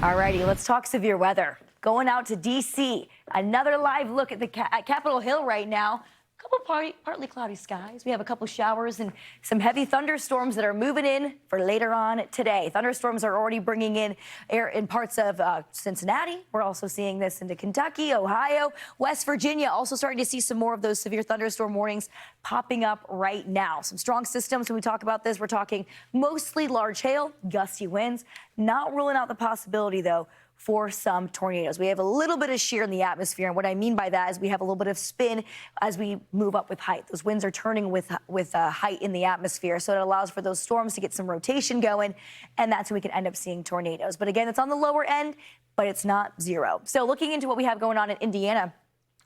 All righty, let's talk severe weather. Going out to D.C., another live look at at Capitol Hill right now. A couple partly cloudy skies. We have a couple showers and some heavy thunderstorms that are moving in for later on today. Thunderstorms are already bringing in air in parts of Cincinnati. We're also seeing this into Kentucky, Ohio, West Virginia. Also starting to see some more of those severe thunderstorm warnings popping up right now. Some strong systems. When we talk about this, we're talking mostly large hail, gusty winds. Not ruling out the possibility, though, for some tornadoes. We have a little bit of shear in the atmosphere, and what I mean by that is we have a little bit of spin as we move up with height. Those winds are turning with height in the atmosphere, so it allows for those storms to get some rotation going, and that's when we can end up seeing tornadoes. But again, it's on the lower end, but it's not zero. So looking into what we have going on in Indiana,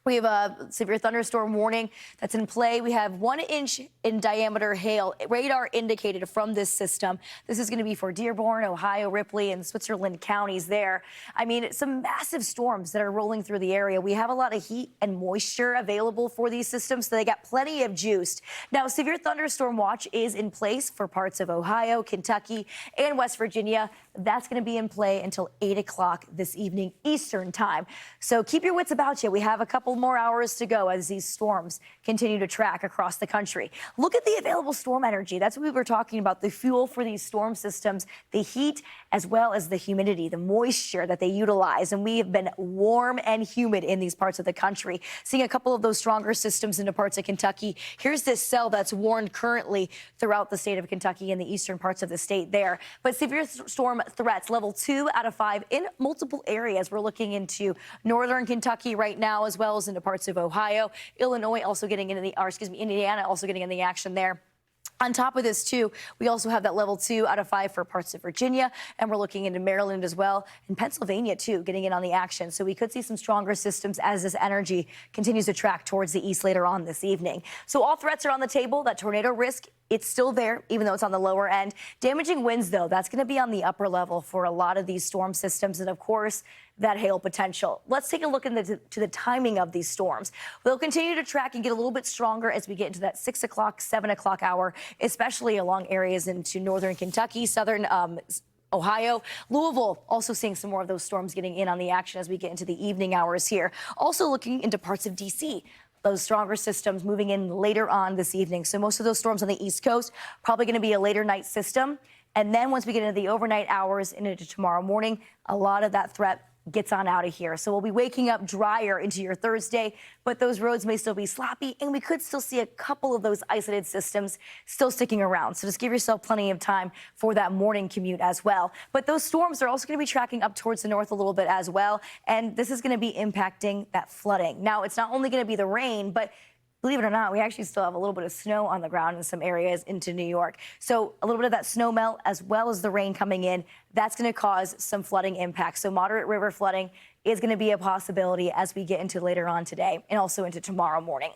we have a severe thunderstorm warning that's in play. We have 1 inch in diameter hail radar indicated from this system. This is going to be for Dearborn, Ohio, Ripley, and Switzerland counties there. I mean, some massive storms that are rolling through the area. We have a lot of heat and moisture available for these systems, so they got plenty of juice. Now, severe thunderstorm watch is in place for parts of Ohio, Kentucky, and West Virginia. That's going to be in play until 8 o'clock this evening Eastern time. So keep your wits about you. We have a couple more hours to go as these storms continue to track across the country. Look at the available storm energy. That's what we were talking about, the fuel for these storm systems, the heat as well as the humidity, the moisture that they utilize. And we have been warm and humid in these parts of the country. Seeing a couple of those stronger systems into parts of Kentucky. Here's this cell that's warned currently throughout the state of Kentucky and the eastern parts of the state there. But severe storm threats, level 2 out of 5 in multiple areas. We're looking into northern Kentucky right now, as well as into parts of Ohio, Illinois also getting into Indiana also getting in the action there. On top of this, too, we also have that level 2 out of 5 for parts of Virginia, and we're looking into Maryland as well, and Pennsylvania, too, getting in on the action. So we could see some stronger systems as this energy continues to track towards the east later on this evening. So all threats are on the table. That tornado risk, it's still there, even though it's on the lower end. Damaging winds, though, that's going to be on the upper level for a lot of these storm systems, and, of course, that hail potential. Let's take a look into the timing of these storms. They'll continue to track and get a little bit stronger as we get into that 6 o'clock, 7 o'clock hour, especially along areas into northern Kentucky, southern Ohio. Louisville also seeing some more of those storms getting in on the action as we get into the evening hours here. Also looking into parts of D.C., those stronger systems moving in later on this evening. So most of those storms on the East Coast, probably going to be a later night system. And then once we get into the overnight hours and into tomorrow morning, a lot of that threat gets on out of here. So we'll be waking up drier into your Thursday, but those roads may still be sloppy, and we could still see a couple of those isolated systems still sticking around. So just give yourself plenty of time for that morning commute as well. But those storms are also going to be tracking up towards the north a little bit as well, and this is going to be impacting that flooding. Now, it's not only going to be the rain, but believe it or not, we actually still have a little bit of snow on the ground in some areas into New York. So a little bit of that snow melt as well as the rain coming in, that's going to cause some flooding impacts. So moderate river flooding is going to be a possibility as we get into later on today and also into tomorrow morning.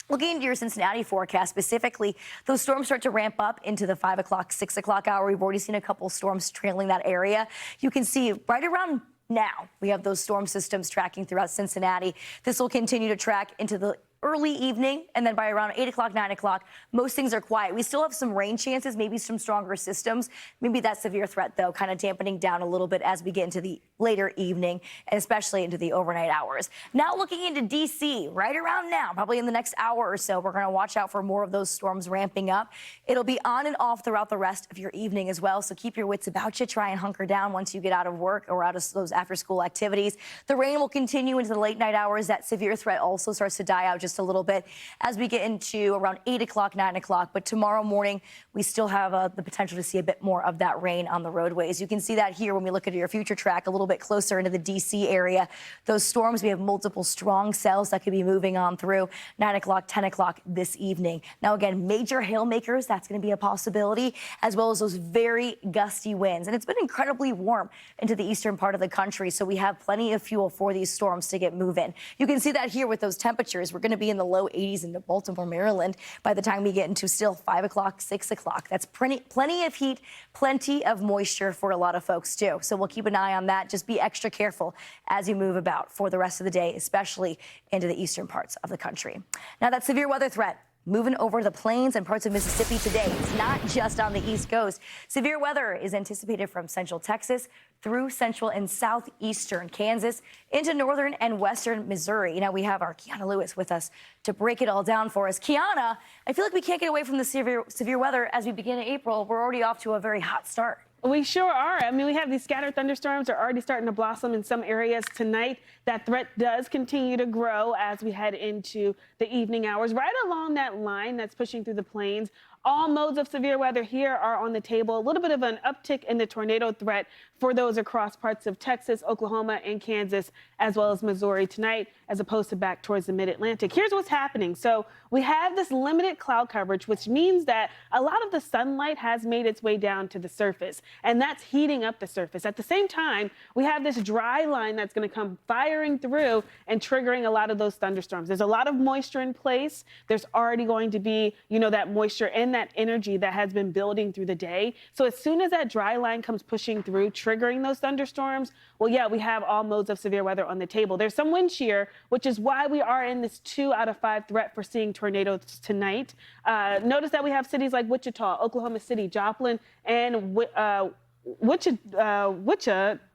Looking into your Cincinnati forecast specifically, those storms start to ramp up into the 5 o'clock, 6 o'clock hour. We've already seen a couple storms trailing that area. You can see right around now we have those storm systems tracking throughout Cincinnati. This will continue to track into the early evening, and then by around 8 o'clock, 9 o'clock, most things are quiet. We still have some rain chances, maybe some stronger systems. Maybe that severe threat, though, kind of dampening down a little bit as we get into the later evening and especially into the overnight hours. Now looking into D.C. right around now, probably in the next hour or so, we're going to watch out for more of those storms ramping up. It'll be on and off throughout the rest of your evening as well, so keep your wits about you. Try and hunker down once you get out of work or out of those after-school activities. The rain will continue into the late night hours. That severe threat also starts to die out just a little bit as we get into around 8 o'clock, 9 o'clock. But tomorrow morning, we still have the potential to see a bit more of that rain on the roadways. You can see that here when we look at your future track a little bit closer into the D.C. area. Those storms, we have multiple strong cells that could be moving on through 9 o'clock, 10 o'clock this evening. Now, again, major hail makers, that's going to be a possibility, as well as those very gusty winds. And it's been incredibly warm into the eastern part of the country, so we have plenty of fuel for these storms to get moving. You can see that here with those temperatures. We're going to be in the low 80s into Baltimore, Maryland by the time we get into still 5 o'clock, 6 o'clock. That's plenty of heat, plenty of moisture for a lot of folks, too. So we'll keep an eye on that. Just be extra careful as you move about for the rest of the day, especially into the eastern parts of the country. Now, that severe weather threat moving over the plains and parts of Mississippi today. It's not just on the East Coast. Severe weather is anticipated from central Texas through central and southeastern Kansas into northern and western Missouri. Now we have our Kiana Lewis with us to break it all down for us. Kiana, I feel like we can't get away from the severe weather as we begin in April. We're already off to a very hot start. We sure are. I mean, we have these scattered thunderstorms are already starting to blossom in some areas tonight. That threat does continue to grow as we head into the evening hours. Right along that line that's pushing through the plains, all modes of severe weather here are on the table. A little bit of an uptick in the tornado threat for those across parts of Texas, Oklahoma, and Kansas, as well as Missouri tonight, as opposed to back towards the mid-Atlantic. Here's what's happening. So we have this limited cloud coverage, which means that a lot of the sunlight has made its way down to the surface, and that's heating up the surface. At the same time, we have this dry line that's going to come firing through and triggering a lot of those thunderstorms. There's a lot of moisture in place. There's already going to be, that moisture and that energy that has been building through the day. So as soon as that dry line comes pushing through, triggering those thunderstorms, well, yeah, we have all modes of severe weather on the table. There's some wind shear, which is why we are in this 2 out of 5 threat for seeing tornadoes tonight. Notice that we have cities like Wichita, Oklahoma City, Joplin, and Wichita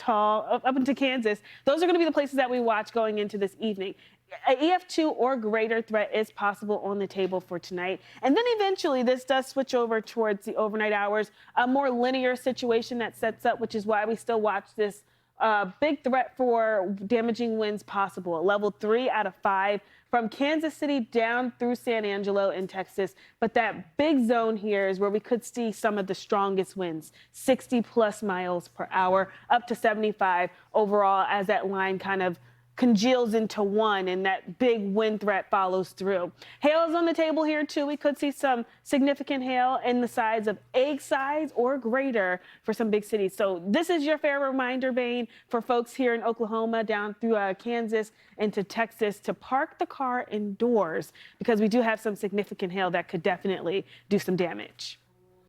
up into Kansas. Those are going to be the places that we watch going into this evening. An EF2 or greater threat is possible on the table for tonight. And then eventually this does switch over towards the overnight hours, a more linear situation that sets up, which is why we still watch this big threat for damaging winds possible, a level 3 out of 5 from Kansas City down through San Angelo in Texas. But that big zone here is where we could see some of the strongest winds, 60+ miles per hour, up to 75 overall, as that line kind of congeals into one and that big wind threat follows through. Hail is on the table here too. We could see some significant hail in the size of egg size or greater for some big cities. So this is your fair reminder, Bane, for folks here in Oklahoma down through Kansas into Texas to park the car indoors, because we do have some significant hail that could definitely do some damage.